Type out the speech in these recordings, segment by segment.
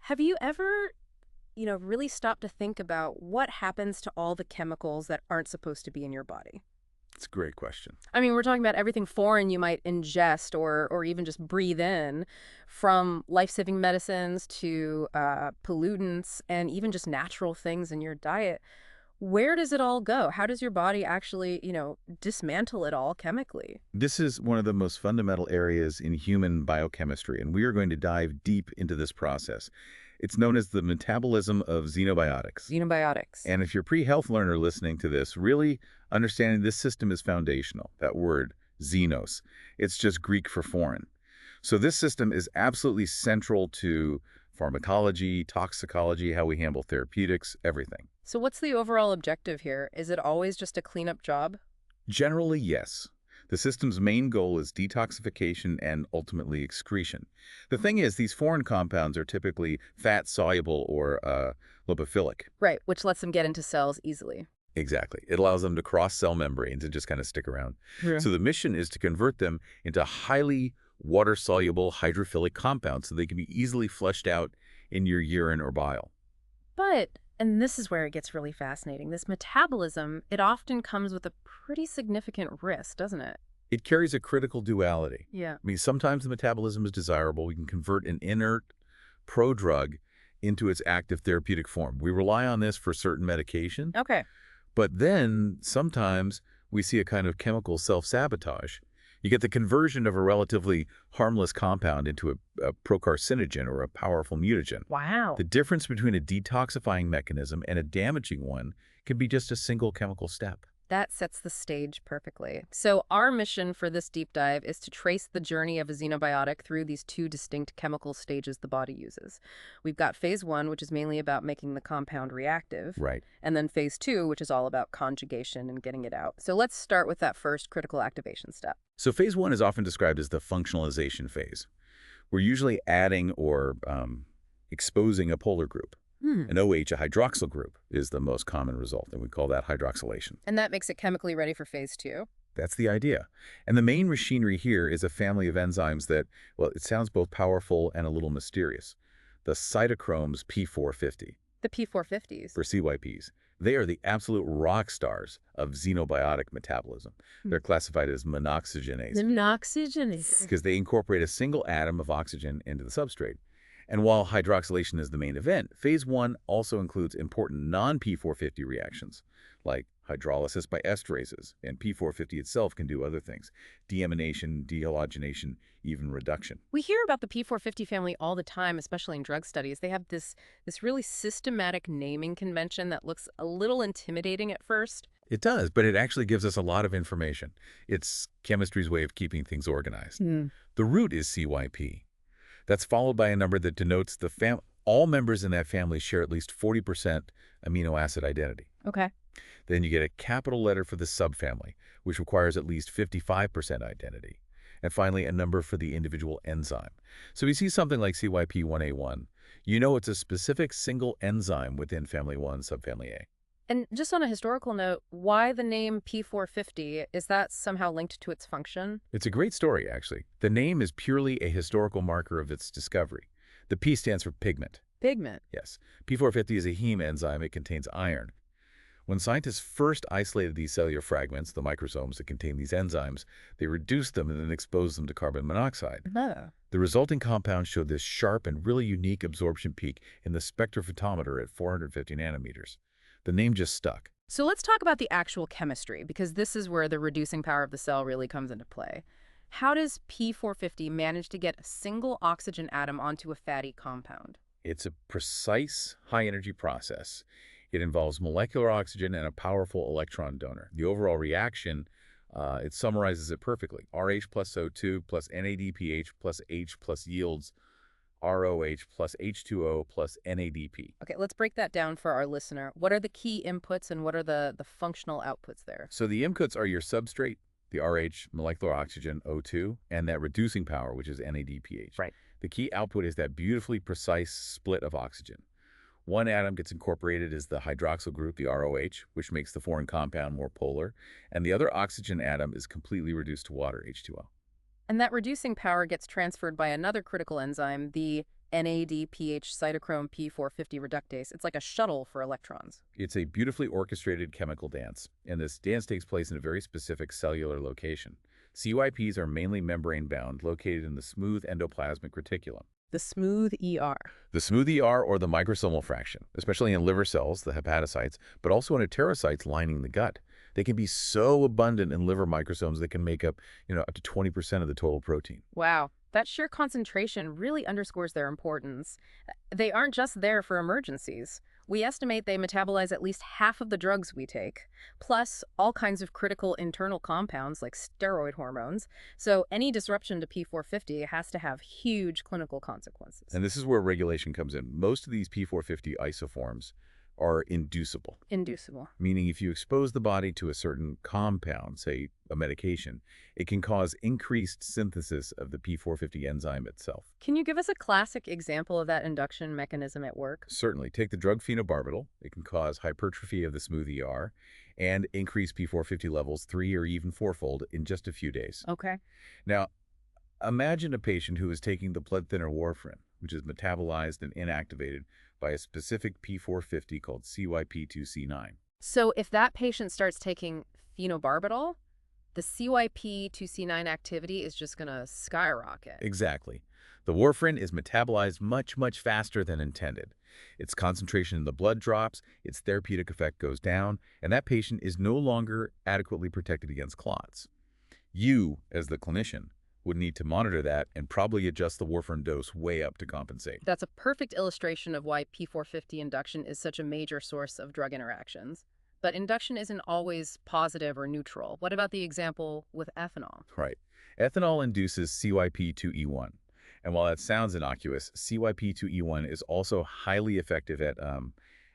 Have you ever, really stopped to think about what happens to all the chemicals that aren't supposed to be in your body? It's a great question. I mean, we're talking about everything foreign you might ingest or even just breathe in, from life-saving medicines to pollutants and even just natural things in your diet. Where does it all go? How does your body actually, dismantle it all chemically? This is one of the most fundamental areas in human biochemistry, and we are going to dive deep into this process. It's known as the metabolism of xenobiotics. Xenobiotics. And if you're a pre-health learner listening to this, really understanding this system is foundational. That word, xenos, it's just Greek for foreign. So this system is absolutely central to pharmacology, toxicology, how we handle therapeutics, everything. So what's the overall objective here? Is it always just a cleanup job? Generally, yes. The system's main goal is detoxification and ultimately excretion. The thing is, these foreign compounds are typically fat-soluble or lipophilic. Right, which lets them get into cells easily. Exactly. It allows them to cross cell membranes and just kind of stick around. Yeah. So the mission is to convert them into highly water-soluble hydrophilic compounds so they can be easily flushed out in your urine or bile. But, and this is where it gets really fascinating, this metabolism, it often comes with a pretty significant risk, doesn't it? It carries a critical duality. Yeah. I mean, sometimes the metabolism is desirable. We can convert an inert prodrug into its active therapeutic form. We rely on this for certain medication. Okay. But then sometimes we see a kind of chemical self-sabotage. You get the conversion of a relatively harmless compound into a procarcinogen or a powerful mutagen. Wow. The difference between a detoxifying mechanism and a damaging one can be just a single chemical step. That sets the stage perfectly. So our mission for this deep dive is to trace the journey of a xenobiotic through these two distinct chemical stages the body uses. We've got phase 1, which is mainly about making the compound reactive. Right. And then phase 2, which is all about conjugation and getting it out. So let's start with that first critical activation step. So phase 1 is often described as the functionalization phase. We're usually adding or exposing a polar group. An OH, a hydroxyl group, is the most common result, and we call that hydroxylation. And that makes it chemically ready for phase 2. That's the idea. And the main machinery here is a family of enzymes that, well, it sounds both powerful and a little mysterious. The cytochromes P450. The P450s. For CYPs. They are the absolute rock stars of xenobiotic metabolism. They're classified as monooxygenases. Monooxygenases. Because they incorporate a single atom of oxygen into the substrate. And while hydroxylation is the main event, phase 1 also includes important non-P450 reactions, like hydrolysis by esterases, and P450 itself can do other things: deamination, dehalogenation, even reduction. We hear about the P450 family all the time, especially in drug studies. They have this really systematic naming convention that looks a little intimidating at first. It does, but it actually gives us a lot of information. It's chemistry's way of keeping things organized. The root is CYP. That's followed by a number that denotes all members in that family share at least 40% amino acid identity. Okay. Then you get a capital letter for the subfamily, which requires at least 55% identity. And finally, a number for the individual enzyme. So we see something like CYP1A1. You know it's a specific single enzyme within family 1, subfamily A. And just on a historical note, why the name P450? Is that somehow linked to its function? It's a great story, actually. The name is purely a historical marker of its discovery. The P stands for pigment. Pigment? Yes. P450 is a heme enzyme. It contains iron. When scientists first isolated these cellular fragments, the microsomes that contain these enzymes, they reduced them and then exposed them to carbon monoxide. No. The resulting compound showed this sharp and really unique absorption peak in the spectrophotometer at 450 nanometers. The name just stuck. So let's talk about the actual chemistry, because this is where the reducing power of the cell really comes into play. How does P450 manage to get a single oxygen atom onto a fatty compound? It's a precise, high-energy process. It involves molecular oxygen and a powerful electron donor. The overall reaction, it summarizes it perfectly. RH plus O2 plus NADPH plus H plus yields ROH plus H2O plus NADP. Okay, let's break that down for our listener. What are the key inputs and what are the functional outputs there? So the inputs are your substrate, the RH, molecular oxygen, O2, and that reducing power, which is NADPH. Right. The key output is that beautifully precise split of oxygen. One atom gets incorporated as the hydroxyl group, the ROH, which makes the foreign compound more polar, and the other oxygen atom is completely reduced to water, H2O. And that reducing power gets transferred by another critical enzyme, the NADPH cytochrome P450 reductase. It's like a shuttle for electrons. It's a beautifully orchestrated chemical dance, and this dance takes place in a very specific cellular location. CYPs are mainly membrane-bound, located in the smooth endoplasmic reticulum. The smooth ER. The smooth ER, or the microsomal fraction, especially in liver cells, the hepatocytes, but also in enterocytes lining the gut. They can be so abundant in liver microsomes that can make up, up to 20% of the total protein. Wow. That sheer concentration really underscores their importance. They aren't just there for emergencies. We estimate they metabolize at least half of the drugs we take, plus all kinds of critical internal compounds like steroid hormones. So any disruption to P450 has to have huge clinical consequences. And this is where regulation comes in. Most of these P450 isoforms are inducible. Inducible. Meaning if you expose the body to a certain compound, say a medication, it can cause increased synthesis of the P450 enzyme itself. Can you give us a classic example of that induction mechanism at work? Certainly. Take the drug phenobarbital. It can cause hypertrophy of the smooth ER and increase P450 levels 3 or even 4-fold in just a few days. Okay. Now, imagine a patient who is taking the blood thinner warfarin, which is metabolized and inactivated by a specific P450 called CYP2C9. So if that patient starts taking phenobarbital, the CYP2C9 activity is just going to skyrocket. Exactly. The warfarin is metabolized much, much faster than intended. Its concentration in the blood drops, its therapeutic effect goes down, and that patient is no longer adequately protected against clots. You, as the clinician, would need to monitor that and probably adjust the warfarin dose way up to compensate. That's a perfect illustration of why P450 induction is such a major source of drug interactions. But induction isn't always positive or neutral. What about the example with ethanol? Right. Ethanol induces CYP2E1. And while that sounds innocuous, CYP2E1 is also highly effective at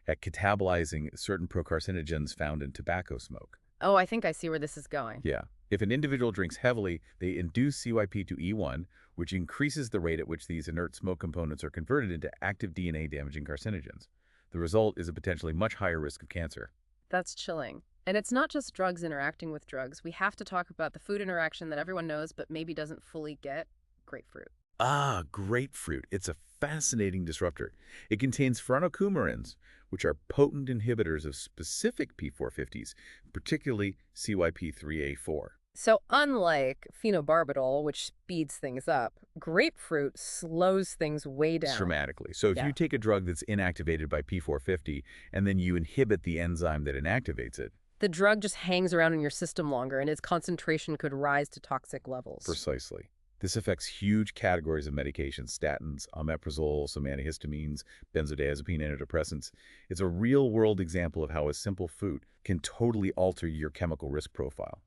catabolizing certain procarcinogens found in tobacco smoke. Oh, I think I see where this is going. Yeah. If an individual drinks heavily, they induce CYP2E1, which increases the rate at which these inert smoke components are converted into active DNA-damaging carcinogens. The result is a potentially much higher risk of cancer. That's chilling. And it's not just drugs interacting with drugs. We have to talk about the food interaction that everyone knows but maybe doesn't fully get: grapefruit. Ah, grapefruit. It's a fascinating disruptor. It contains phenocoumarins, which are potent inhibitors of specific P450s, particularly CYP3A4. So unlike phenobarbital, which speeds things up, grapefruit slows things way down. Dramatically. So if you take a drug that's inactivated by P450 and then you inhibit the enzyme that inactivates it, the drug just hangs around in your system longer and its concentration could rise to toxic levels. Precisely. This affects huge categories of medications: statins, omeprazole, some antihistamines, benzodiazepine antidepressants. It's a real-world example of how a simple food can totally alter your chemical risk profile.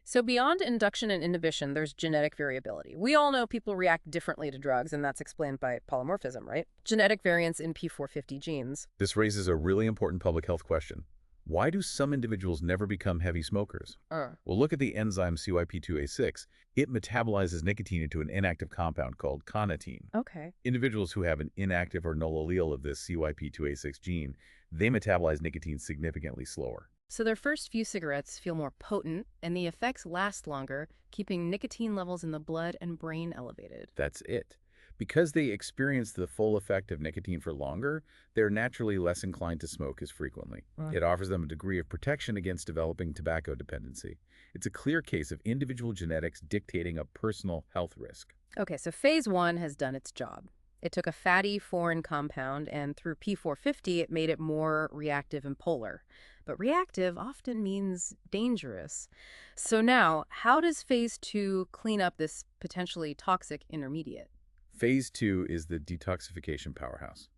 So beyond induction and inhibition, there's genetic variability. We all know people react differently to drugs, and that's explained by polymorphism, right? Genetic variants in P450 genes. This raises a really important public health question. Why do some individuals never become heavy smokers? Well, look at the enzyme CYP2A6. It metabolizes nicotine into an inactive compound called conitine. Okay. Individuals who have an inactive or null allele of this CYP2A6 gene, they metabolize nicotine significantly slower. So their first few cigarettes feel more potent, and the effects last longer, keeping nicotine levels in the blood and brain elevated. That's it. Because they experience the full effect of nicotine for longer, they're naturally less inclined to smoke as frequently. It offers them a degree of protection against developing tobacco dependency. It's a clear case of individual genetics dictating a personal health risk. Okay, so phase 1 has done its job. It took a fatty foreign compound, and through P450, it made it more reactive and polar. But reactive often means dangerous. So now, how does phase 2 clean up this potentially toxic intermediate? Phase 2 is the detoxification powerhouse.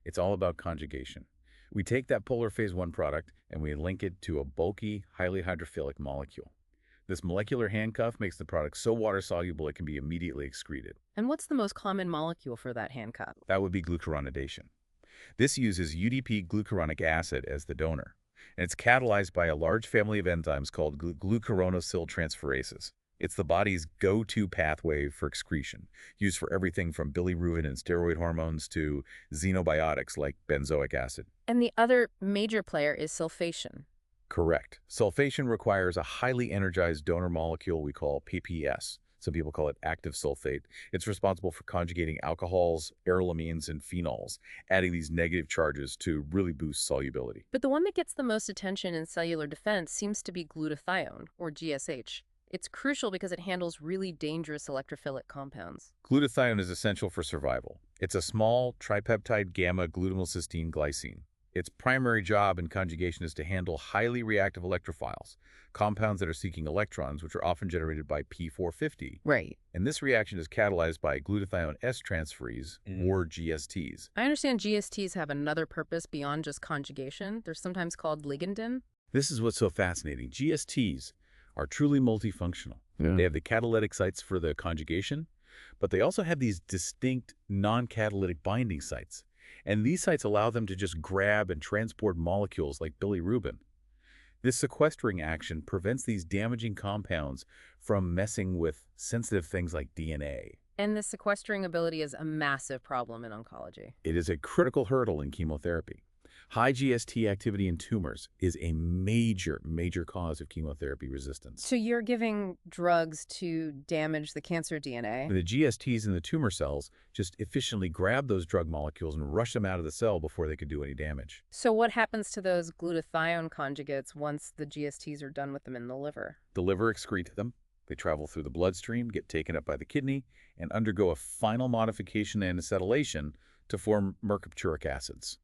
It's all about conjugation. We take that polar phase 1 product and we link it to a bulky, highly hydrophilic molecule. This molecular handcuff makes the product so water-soluble it can be immediately excreted. And what's the most common molecule for that handcuff? That would be glucuronidation. This uses UDP-glucuronic acid as the donor, and it's catalyzed by a large family of enzymes called glucuronidase. It's the body's go-to pathway for excretion, used for everything from bilirubin and steroid hormones to xenobiotics like benzoic acid. And the other major player is sulfation. Correct. Sulfation requires a highly energized donor molecule we call PPS, Some people call it active sulfate. It's responsible for conjugating alcohols, arylamines, and phenols, adding these negative charges to really boost solubility. But the one that gets the most attention in cellular defense seems to be glutathione, or GSH. It's crucial because it handles really dangerous electrophilic compounds. Glutathione is essential for survival. It's a small tripeptide gamma-glutamyl glycine. Its primary job in conjugation is to handle highly reactive electrophiles, compounds that are seeking electrons, which are often generated by P450. Right. And this reaction is catalyzed by glutathione S-transferase, or GSTs. I understand GSTs have another purpose beyond just conjugation. They're sometimes called ligandin. This is what's so fascinating. GSTs are truly multifunctional. They have the catalytic sites for the conjugation, but they also have these distinct non-catalytic binding sites. And these sites allow them to just grab and transport molecules like bilirubin. This sequestering action prevents these damaging compounds from messing with sensitive things like DNA. And the sequestering ability is a massive problem in oncology. It is a critical hurdle in chemotherapy. High GST activity in tumors is a major cause of chemotherapy resistance. So you're giving drugs to damage the cancer DNA? The GSTs in the tumor cells just efficiently grab those drug molecules and rush them out of the cell before they could do any damage. So what happens to those glutathione conjugates once the GSTs are done with them in the liver? The liver excretes them. They travel through the bloodstream, get taken up by the kidney, and undergo a final modification and acetylation to form mercapturic acids.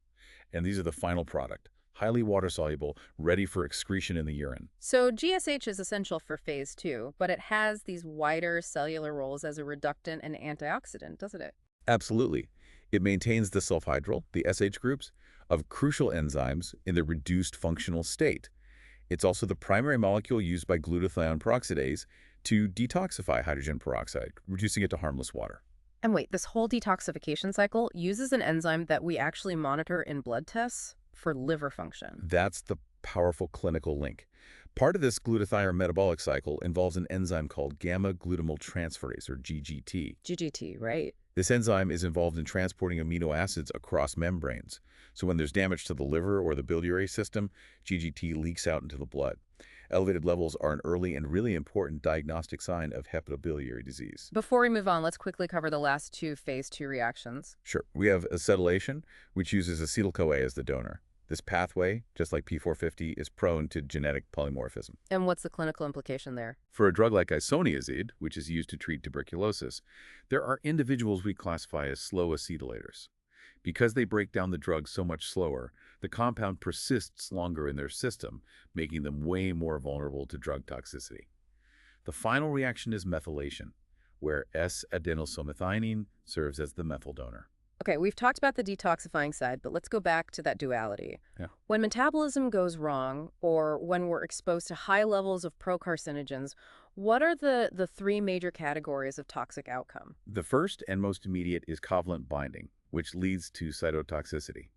And these are the final product, highly water-soluble, ready for excretion in the urine. So GSH is essential for phase 2, but it has these wider cellular roles as a reductant and antioxidant, doesn't it? Absolutely. It maintains the sulfhydryl, the SH groups, of crucial enzymes in the reduced functional state. It's also the primary molecule used by glutathione peroxidase to detoxify hydrogen peroxide, reducing it to harmless water. And wait, this whole detoxification cycle uses an enzyme that we actually monitor in blood tests for liver function. That's the powerful clinical link. Part of this glutathione metabolic cycle involves an enzyme called gamma-glutamyl transferase, or GGT. GGT, right? This enzyme is involved in transporting amino acids across membranes. So when there's damage to the liver or the biliary system, GGT leaks out into the blood. Elevated levels are an early and really important diagnostic sign of hepatobiliary disease. Before we move on, let's quickly cover the last two phase 2 reactions. Sure. We have acetylation, which uses acetyl-CoA as the donor. This pathway, just like P450, is prone to genetic polymorphism. And what's the clinical implication there? For a drug like isoniazid, which is used to treat tuberculosis, there are individuals we classify as slow acetylators. Because they break down the drug so much slower, the compound persists longer in their system, making them way more vulnerable to drug toxicity. The final reaction is methylation, where S-adenosylmethionine serves as the methyl donor. Okay, we've talked about the detoxifying side, but let's go back to that duality. Yeah. When metabolism goes wrong, or when we're exposed to high levels of procarcinogens, what are the three major categories of toxic outcome? The first and most immediate is covalent binding, which leads to cytotoxicity.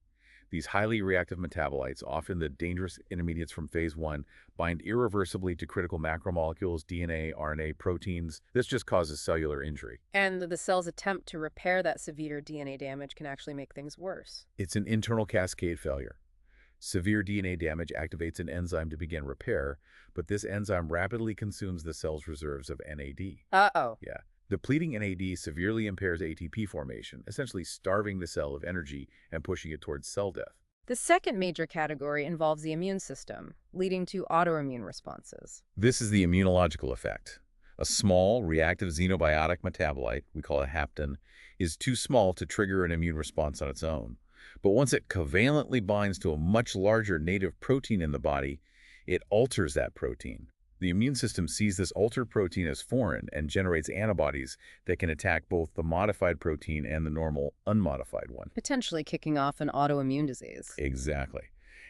These highly reactive metabolites, often the dangerous intermediates from phase 1, bind irreversibly to critical macromolecules, DNA, RNA, proteins. This just causes cellular injury. And the cell's attempt to repair that severe DNA damage can actually make things worse. It's an internal cascade failure. Severe DNA damage activates an enzyme to begin repair, but this enzyme rapidly consumes the cell's reserves of NAD. Uh-oh. Yeah. Depleting NAD severely impairs ATP formation, essentially starving the cell of energy and pushing it towards cell death. The second major category involves the immune system, leading to autoimmune responses. This is the immunological effect. A small, reactive xenobiotic metabolite, we call it hapten, is too small to trigger an immune response on its own. But once it covalently binds to a much larger native protein in the body, it alters that protein. The immune system sees this altered protein as foreign and generates antibodies that can attack both the modified protein and the normal, unmodified one. Potentially kicking off an autoimmune disease. Exactly.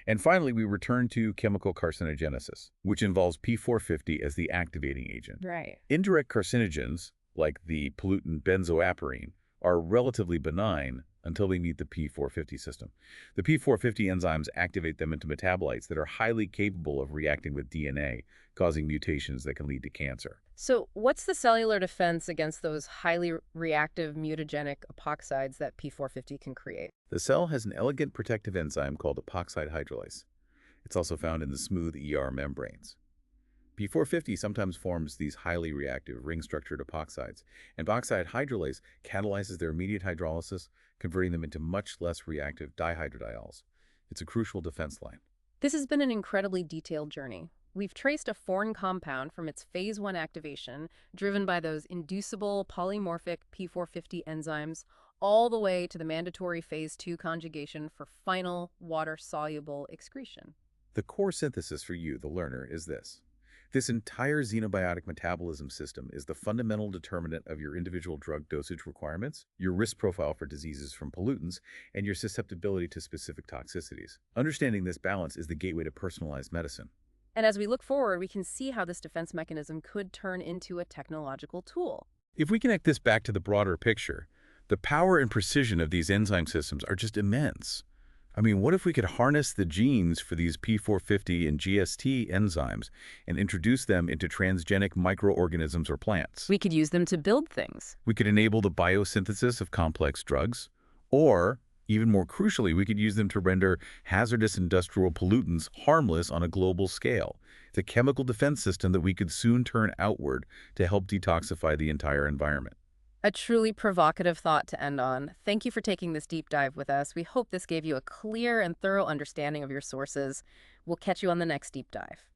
And finally, we return to chemical carcinogenesis, which involves P450 as the activating agent. Right. Indirect carcinogens, like the pollutant benzoaperine, are relatively benign until they meet the P450 system. The P450 enzymes activate them into metabolites that are highly capable of reacting with DNA, causing mutations that can lead to cancer. So what's the cellular defense against those highly reactive mutagenic epoxides that P450 can create? The cell has an elegant protective enzyme called epoxide hydrolase. It's also found in the smooth ER membranes. P450 sometimes forms these highly reactive ring-structured epoxides, and bauxite hydrolase catalyzes their immediate hydrolysis, converting them into much less reactive dihydrodiols. It's a crucial defense line. This has been an incredibly detailed journey. We've traced a foreign compound from its phase 1 activation, driven by those inducible polymorphic P450 enzymes, all the way to the mandatory phase 2 conjugation for final water-soluble excretion. The core synthesis for you, the learner, is this. This entire xenobiotic metabolism system is the fundamental determinant of your individual drug dosage requirements, your risk profile for diseases from pollutants, and your susceptibility to specific toxicities. Understanding this balance is the gateway to personalized medicine. And as we look forward, we can see how this defense mechanism could turn into a technological tool. If we connect this back to the broader picture, the power and precision of these enzyme systems are just immense. I mean, what if we could harness the genes for these P450 and GST enzymes and introduce them into transgenic microorganisms or plants? We could use them to build things. We could enable the biosynthesis of complex drugs, or, even more crucially, we could use them to render hazardous industrial pollutants harmless on a global scale. It's a chemical defense system that we could soon turn outward to help detoxify the entire environment. A truly provocative thought to end on. Thank you for taking this deep dive with us. We hope this gave you a clear and thorough understanding of your sources. We'll catch you on the next deep dive.